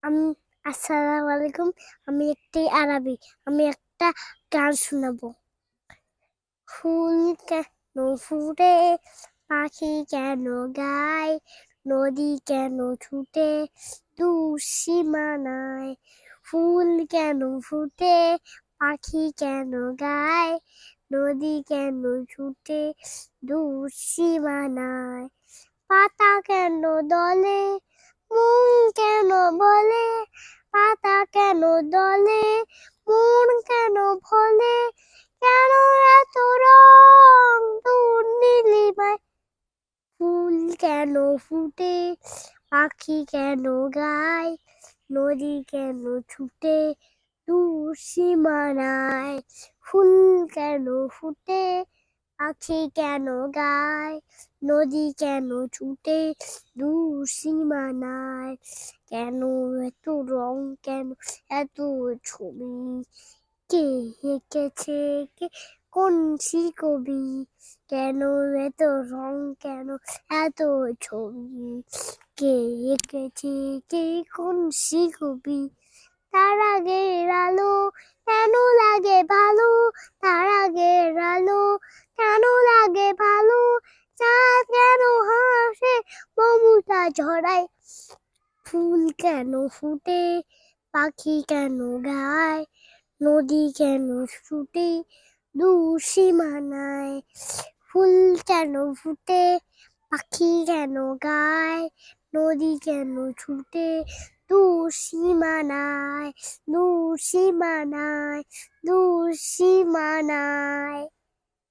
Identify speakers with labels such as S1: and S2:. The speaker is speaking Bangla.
S1: আমি আসসালামু আলাইকুম। আমি একটি আরবি। আমি একটা গান শোনাবো। ফুল কেন ফুটে, পাখি কেন গায়, নদী কেন ছুটে দূর সীমানায়। ফুল কেন ফুটে, পাখি কেন গায়, নদী কেন ছুটে দূর সীমানায়। পাতা কেন দলে, মন কেন বলে, পাতা কেন দলে, মন কেন ভোলে, কেন এত রং দূর নীলিমায়। ফুল কেন ফুটে, পাখি কেন গায়, নদী কেন ছুটে দূর সীমানায়। ফুল কেন ফুটে, পাখি কেন গায়, নদী কেন ছুটে দূর সীমানায়। কেন এত রং, কেন এত ছবি, কে এঁকেছে, কে কোন সেই কবি? কেন এত রং, কেন এত ছবি, কে এঁকেছে, কে কোন সেই কবি? তার আগের আলো কেন লাগে ভালো, তার আগের আলো কেন লাগে ভালো, চাঁদ কেন হাসে মমতা ঝরায়। ফুল কেন ফুটে, পাখি কেন গায়, নদী কেন ছুটে দূর সীমানায়। ফুল কেন ফুটে, পাখি কেন গায়, নদী কেন ছুটে দূর সীমানায়, দূর সীমানায়, দূর সীমানায়।